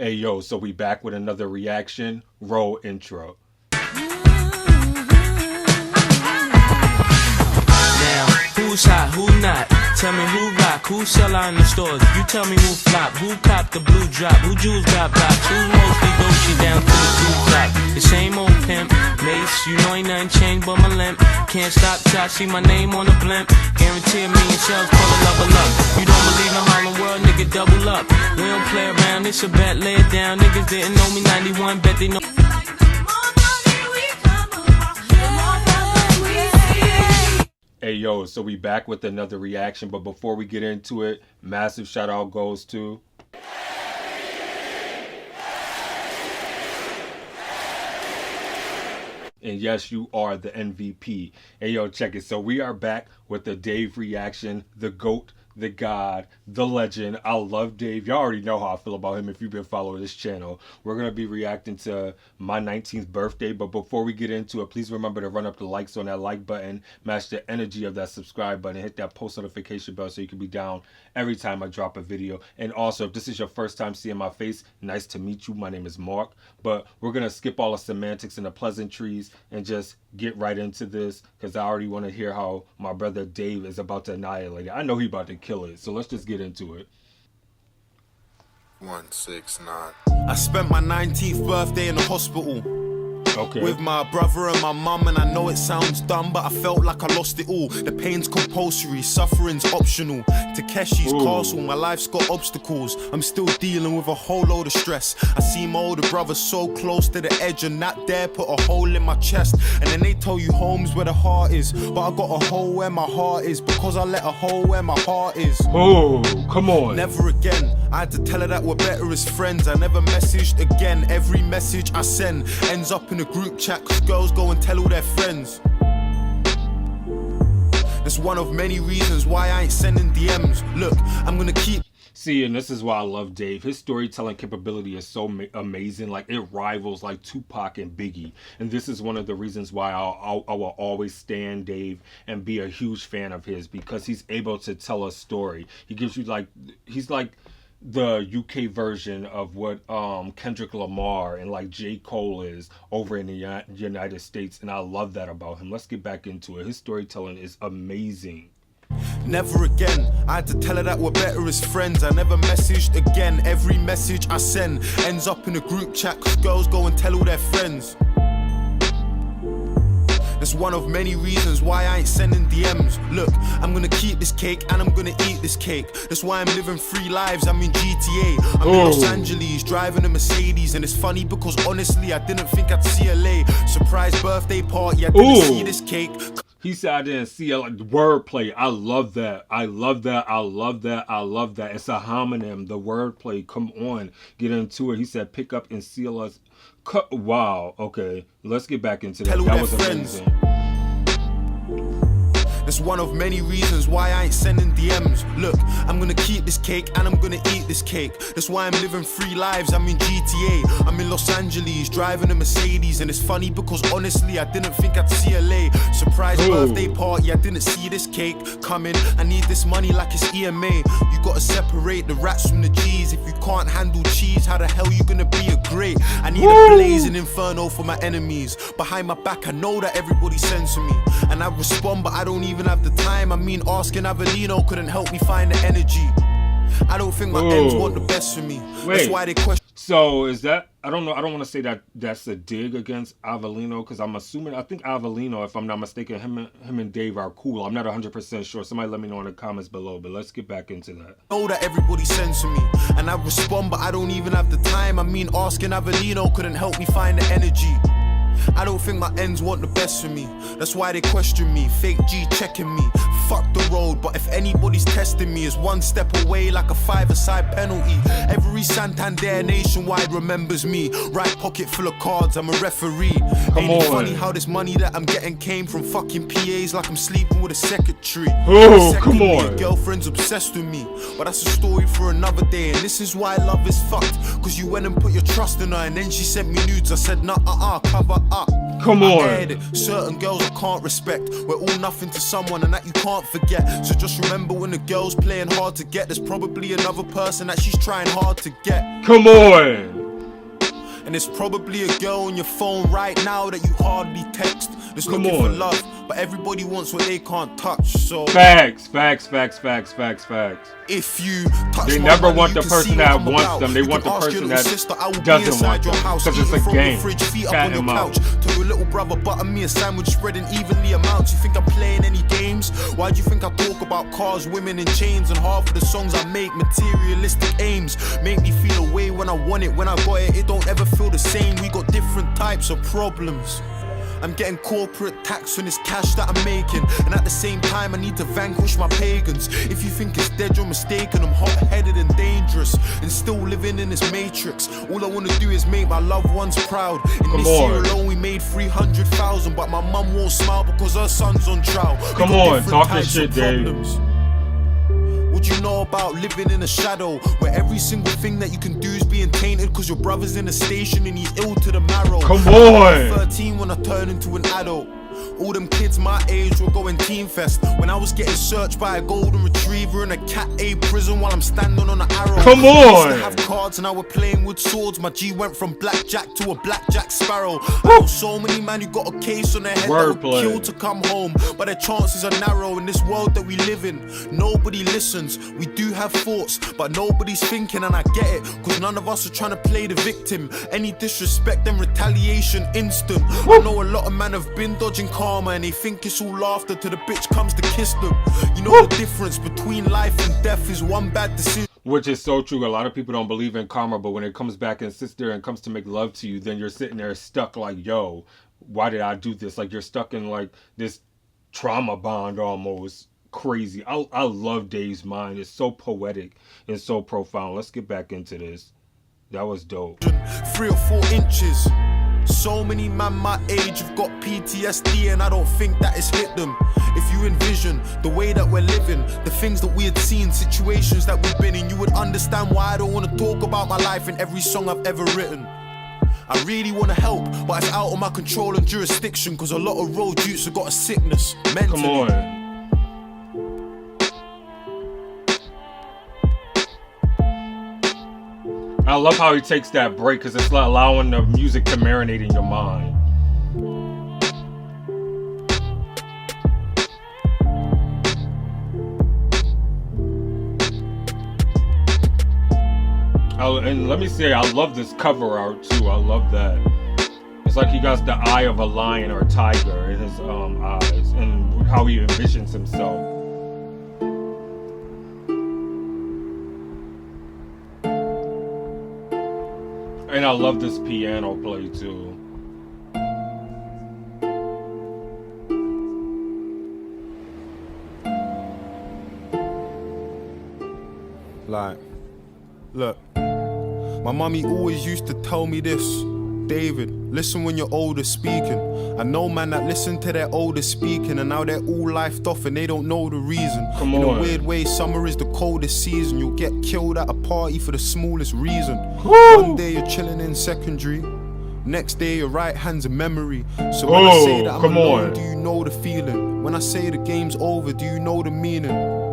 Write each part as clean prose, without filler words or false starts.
Hey yo, so we back with another reaction. Roll intro. Now, who's hot, who not? Tell me who rock, who sell out in the stores. You tell me who flop, who cop the blue drop, who jewels got blocks, who's mostly Gucci down to the two top. The same old pimp, Mace, you know ain't nothing changed but my limp. Can't stop till I see my name on the blimp. Guarantee a million shells, call it level up. You don't believe in Harlem World, nigga, double up. We don't play around, it's a bet, lay it down. Niggas didn't know me 91, bet they know. Hey yo, so we back with another reaction, but before we get into it, massive shout out goes to and yes, you are the MVP. Hey yo, check it. So we are back with the Dave reaction, the GOAT, the God, the legend. I love Dave. Y'all already know how I feel about him if you've been following this channel. We're going to be reacting to my 19th birthday, but before we get into it, please remember to run up the likes on that like button, match the energy of that subscribe button, hit that post notification bell so you can be down every time I drop a video. And also, if this is your first time seeing my face, nice to meet you. My name is Mark, but we're going to skip all the semantics and the pleasantries and just get right into this because I already want to hear how my brother Dave is about to annihilate it. I know he's about to kill it, so let's just get into it. 169. I spent my 19th birthday in the hospital. Okay. With my brother and my mum, and I know it sounds dumb, but I felt like I lost it all. The pain's compulsory, suffering's optional. Takeshi's castle, my life's got obstacles. I'm still dealing with a whole load of stress. I see my older brother so close to the edge and not dare put a hole in my chest. And then they tell you home's where the heart is, but I got a hole where my heart is, because I let a hole where my heart is. Oh, come on. Never again. I had to tell her that we're better as friends. I never messaged again. Every message I send ends up in a group chat, cause girls go and tell all their friends. That's one of many reasons why I ain't sending DMs. Look, I'm gonna keep. See, and this is why I love Dave. His storytelling capability is so amazing. Like, it rivals like Tupac and Biggie. And this is one of the reasons why I will always stand Dave and be a huge fan of his, because he's able to tell a story. He gives you like, he's like the UK version of what Kendrick Lamar and like J. Cole is over in the United States, and I love that about him. Let's get back into it. His storytelling is amazing. Never again. I had to tell her that we're better as friends. I never messaged again. Every message I send ends up in a group chat, cause girls go and tell all their friends. That's one of many reasons why I ain't sending DMs. Look, I'm gonna keep this cake and I'm gonna eat this cake. That's why I'm living free lives. I'm in GTA. I'm in Los Angeles, driving a Mercedes. And it's funny because honestly, I didn't think I'd see LA. Surprise birthday party, I didn't see this cake. He said I didn't see a wordplay. I love that. I love that. I love that. I love that. It's a homonym. The wordplay. Come on. Get into it. He said pick up and seal us. Wow. Okay. Let's get back into that. That was amazing. That's one of many reasons why I ain't sending DMs. Look, I'm gonna keep this cake and I'm gonna eat this cake. That's why I'm living free lives. I'm in GTA. I'm in Los Angeles, driving a Mercedes. And it's funny because honestly, I didn't think I'd see LA. Surprise birthday party, I didn't see this cake coming. I need this money like it's EMA. You gotta separate the rats from the G's. If you can't handle cheese, how the hell you gonna be a great? I need a blazing inferno for my enemies. Behind my back, I know that everybody sends to me, and I respond, but I don't even have the time. I mean, asking Avellino couldn't help me find the energy. I don't think my ends want the best for me. That's why they question. So is that, I don't know, I don't want to say that that's a dig against Avellino, because I'm assuming, I think Avellino, if I'm not mistaken, him and Dave are cool. I'm not 100% sure. Somebody let me know in the comments below, but let's get back into that. I know that everybody sends to me, and I respond, but I don't even have the time. I mean, asking Avellino couldn't help me find the energy. I don't think my ends want the best for me. That's why they question me. Fake G checking me. Fuck the road, but if anybody's testing me, is one step away like a five-a-side penalty. Every Santander nationwide remembers me. Right pocket full of cards, I'm a referee. Ain't it funny how this money that I'm getting came from fucking PAs, like I'm sleeping with a secretary. Come on. Girlfriend's obsessed with me, but that's a story for another day. And this is why love is fucked, cause you went and put your trust in her, and then she sent me nudes. I said nah, cover up. Come on. Certain girls I can't respect. We're all nothing to someone, and that you can't forget. So just remember, when the girl's playing hard to get, there's probably another person that she's trying hard to get. Come on. And there's probably a girl on your phone right now that you hardly text. That's Come looking for on. love, but everybody wants what they can't touch. So Facts. if you touch They my never money, want you the can person see what that I'm wants about. them. They You want can the ask person your little that sister, I will be doesn't inside want your them, house, 'cause it's eating a from game. your fridge, feet up Cat on your and mouse. couch. To your little brother, butter me a sandwich, spreading evenly amounts. You think I'm playing any games? Why do you think I talk about cars, women, and chains? And half of the songs I make, materialistic aims, make me feel a way when I want it. When I got it, it don't ever feel the same. We got different types of problems. I'm getting corporate tax on this cash that I'm making, and at the same time I need to vanquish my pagans. If you think it's dead, you're mistaken. I'm hot-headed and dangerous, and still living in this matrix. All I want to do is make my loved ones proud. In Come this on. year alone we made 300,000, but my mum won't smile because her son's on trial. We Come got on, different talk your types shit, of Dave. problems. What you know about living in a shadow, where every single thing that you can do is being tainted because your brother's in a station and he's ill to the marrow? Come I on. was 13 when I turned into an adult. All them kids my age were going Team Fest when I was getting searched by a golden retriever in a Cat A prison while I'm standing on an arrow. Come We used to on. have cards and I were playing with swords. My G went from blackjack to a blackjack sparrow. I know so many man who got a case on their head that would Wordplay. kill to come home, but their chances are narrow in this world that we live in. Nobody listens. We do have thoughts, but nobody's thinking, and I get it, cause none of us are trying to play the victim. Any disrespect and retaliation instant. I know a lot of men have been dodging karma and they think it's all laughter till the bitch comes to kiss them. You know the difference between life and death is one bad decision. Which is so true. A lot of people don't believe in karma, but when it comes back and sits there and comes to make love to you, then you're sitting there stuck like, yo, why did I do this? Like you're stuck in like this trauma bond almost. Crazy. I love Dave's mind. It's so poetic and so profound. Let's get back into this. That was dope. 3 or 4 inches. So many man my age have got PTSD and I don't think that it's hit them. If you envision the way that we're living, the things that we had seen, situations that we've been in, you would understand why I don't want to talk about my life in every song I've ever written. I really want to help, but it's out of my control and jurisdiction, cause a lot of road youths have got a sickness mentally. Come on. I love how he takes that break because it's not allowing the music to marinate in your mind. And let me say, I love this cover art too. I love that. It's like he got the eye of a lion or a tiger in his eyes and how he envisions himself. And I love this piano play too. Like, look, my mummy always used to tell me this: David, listen when your older speaking. I know man that listen to their older speaking and now they're all lifed off and they don't know the reason. Come In a on. weird way, summer is the coldest season. You'll get killed at a party for the smallest reason. Woo! One day you're chilling in secondary, next day your right hand's a memory. So when I say that I'm come alone, on. do you know the feeling? When I say the game's over, do you know the meaning?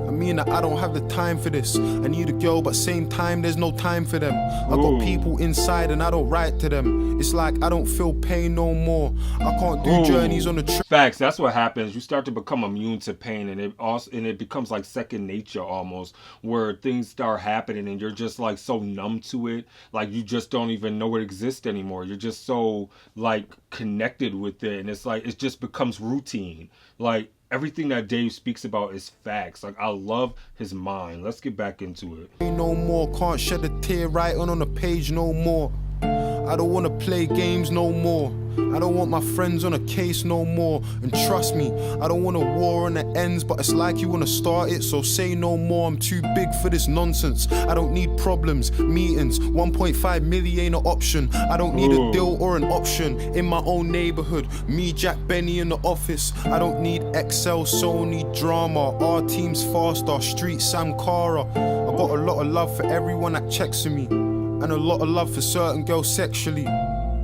I mean that I don't have the time for this. I need a girl, but same time there's no time for them. I got Ooh. people inside and I don't write to them. It's like I don't feel pain no more. I can't do Ooh. journeys on the trip. Facts. That's what happens. You start to become immune to pain, and it becomes like second nature almost, where things start happening, and you're just like so numb to it, like you just don't even know it exists anymore. You're just so like connected with it, and it's like it just becomes routine. Like everything that Dave speaks about is facts. Like I love his mind. Let's get back into it. No more, can't shed a tear right on a page no more. I don't wanna play games no more. I don't want my friends on a case no more. And trust me, I don't want a war on the ends, but it's like you wanna start it, so say no more. I'm too big for this nonsense. I don't need problems, meetings. 1.5 million ain't an option. I don't need a deal or an option in my own neighborhood. Me, Jack Benny in the office. I don't need Excel, Sony, drama. Our team's faster, Street Sam Cara. I got a lot of love for everyone that checks on me, and a lot of love for certain girls sexually.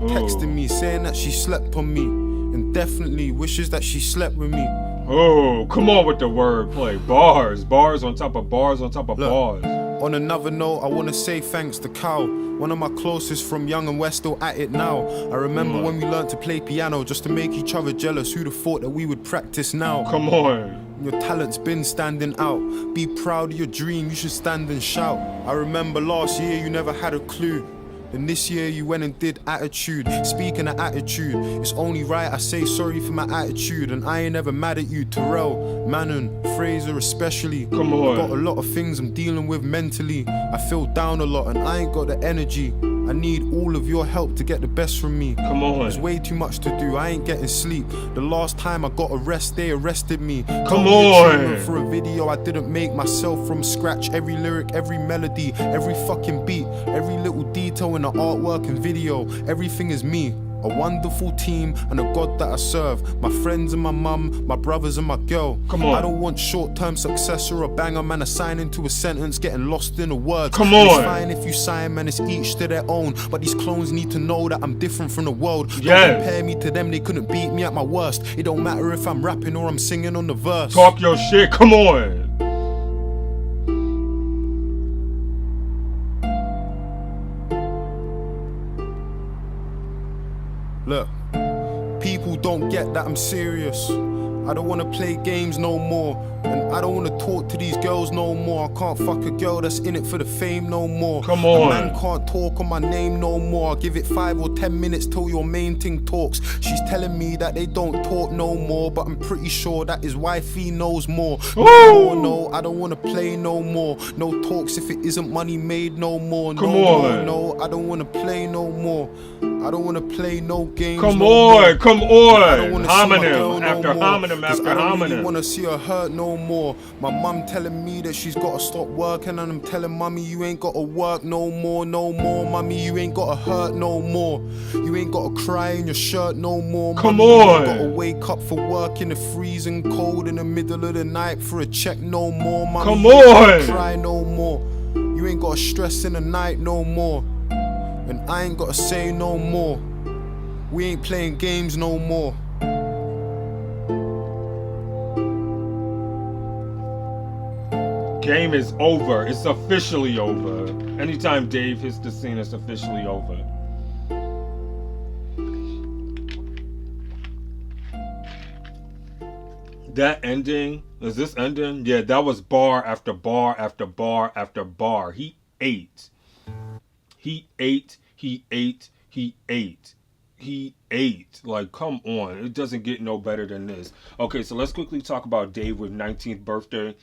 Texting me saying that she slept on me, and definitely wishes that she slept with me. Oh, come on with the wordplay. Bars on top of bars on top of Look, bars. On another note, I wanna say thanks to Cal, one of my closest from young, and we're still at it now. I remember when we learned to play piano just to make each other jealous. Who'd have thought that we would practice now? Come on. Your talent's been standing out. Be proud of your dream, you should stand and shout. I remember last year you never had a clue. And this year you went and did attitude. Speaking of attitude, it's only right I say sorry for my attitude. And I ain't ever mad at you, Terrell, Manon, Fraser especially. Come on. Got a lot of things I'm dealing with mentally. I feel down a lot and I ain't got the energy. I need all of your help to get the best from me. Come on. There's way too much to do, I ain't getting sleep. The last time I got a rest, they arrested me. Come on. For a video I didn't make myself from scratch. Every lyric, every melody, every fucking beat, every little detail in the artwork and video. Everything is me. A wonderful team and a God that I serve. My friends and my mum, my brothers and my girl. Come on. I don't want short-term success or a banger, man. A sign into a sentence, getting lost in the words. Come And on. it's fine if you sign, man. It's each to their own. But these clones need to know that I'm different from the world. Yes. Don't compare me to them. They couldn't beat me at my worst. It don't matter if I'm rapping or I'm singing on the verse. Talk your shit. Come on. Look, people don't get that I'm serious. I don't wanna play games no more. And I don't wanna talk to these girls no more. I can't fuck a girl that's in it for the fame no more. Come on. A man can't talk on my name no more. I'll give it 5 or 10 minutes till your main thing talks. She's telling me that they don't talk no more, but I'm pretty sure that his wifey knows more. No, I don't wanna play no more. No talks if it isn't money made no more. Come on. No, I don't wanna play no more. I don't wanna play no games. Come no on. more. Come I don't on. wanna see my girl Homonym no after more, homonym 'cause after I don't really homonym. wanna see her hurt no more. My mum telling me that she's gotta stop working, and I'm telling mommy you ain't gotta work no more, no more. Mommy, you ain't gotta hurt no more. You ain't gotta cry in your shirt no more. Come Mommy, you on. ain't gotta wake up for work in the freezing cold in the middle of the night for a check no more. Mommy, Come you ain't gotta on. cry no more. You ain't gotta stress in the night no more. And I ain't gotta say no more. We ain't playing games no more. Game is over. It's officially over. Anytime Dave hits the scene, it's officially over. That ending, is this ending? Yeah, that was bar after bar after bar after bar. He ate. He ate. He ate. He ate. He ate. Like, come on. It doesn't get no better than this. Okay, so let's quickly talk about Dave with 19th birthday.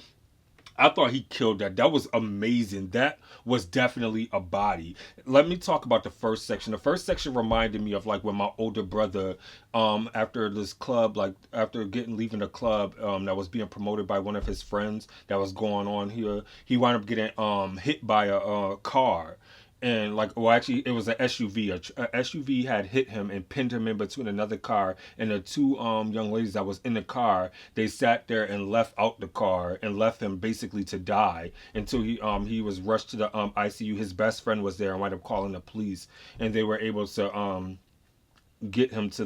I thought he killed that. That was amazing. That was definitely a body. Let me talk about the first section. The first section reminded me of like when my older brother, after this club, like after leaving the club, that was being promoted by one of his friends that was going on here, he wound up getting hit by a car. And like, well, actually, it was an SUV. A SUV had hit him and pinned him in between another car. And the two young ladies that was in the car, they sat there and left out the car and left him basically to die until he was rushed to the ICU. His best friend was there and wound up calling the police, and they were able to get him to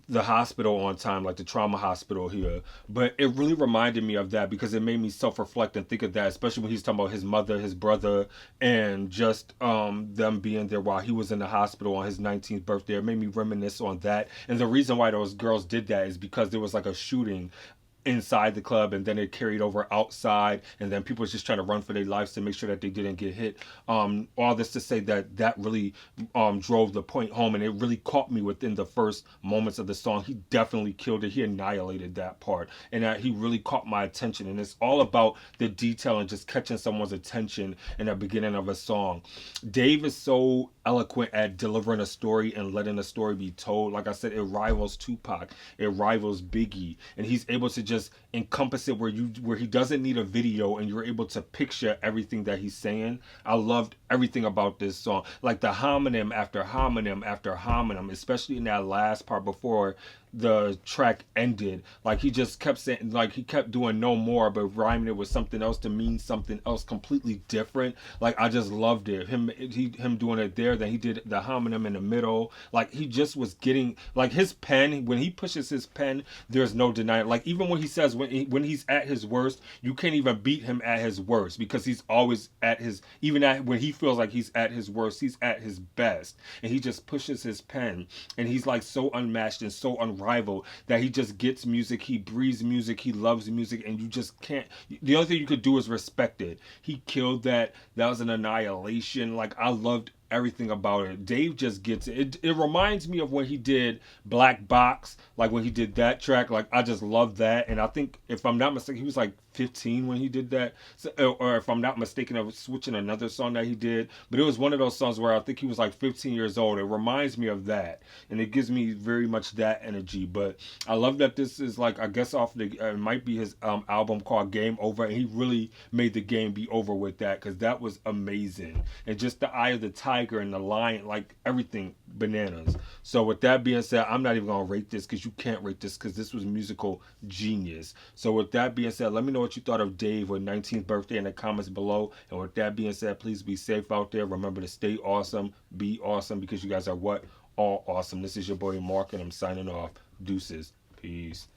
the hospital on time, like the trauma hospital here. But it really reminded me of that because it made me self-reflect and think of that, especially when he's talking about his mother, his brother, and just them being there while he was in the hospital on his 19th birthday. It made me reminisce on that. And the reason why those girls did that is because there was like a shooting inside the club, and then it carried over outside, and then people was just trying to run for their lives to make sure that they didn't get hit. All this to say that really drove the point home, and it really caught me within the first moments of the song. He definitely killed it. He annihilated that part, and he really caught my attention. And it's all about the detail and just catching someone's attention in the beginning of a song. Dave is so eloquent at delivering a story and letting a story be told. Like I said, it rivals Tupac, it rivals Biggie, and he's able to just encompass it where he doesn't need a video, and you're able to picture everything that he's saying. I loved everything about this song, like the homonym after homonym after homonym, especially in that last part before the track ended. Like he just kept saying, like he kept doing no more, but rhyming it with something else to mean something else completely different. Like I just loved it. Him doing it there. Then he did the homonym in the middle. Like he just was getting like his pen. When he pushes his pen, there's no denying. Like even when he says when he's at his worst, you can't even beat him at his worst because he's always at his, even at when he feels like he's at his worst, he's at his best, and he just pushes his pen, and he's like so unmatched and so unrivaled that he just gets music, he breathes music, he loves music, and you just can't. The only thing you could do is respect it. He killed that. That was an annihilation. Like I loved everything about it. Dave just gets it. It reminds me of when he did Black Box, like when he did that track. Like I just love that, and I think if I'm not mistaken, he was like 15 when he did that, so, or if I'm not mistaken, I was switching another song that he did. But it was one of those songs where I think he was like 15 years old. It reminds me of that, and it gives me very much that energy. But I love that this is like, I guess off the it might be his album called Game Over, and he really made the game be over with that, because that was amazing. And just the Eye of the Tiger and the lion, like everything bananas. So with that being said, I'm not even gonna rate this because you can't rate this because this was musical genius. So with that being said, let me know what you thought of Dave with 19th birthday in the comments below. And with that being said, please be safe out there. Remember to stay awesome, be awesome, because you guys are what? All awesome. This is your boy Mark, and I'm signing off. Deuces. Peace.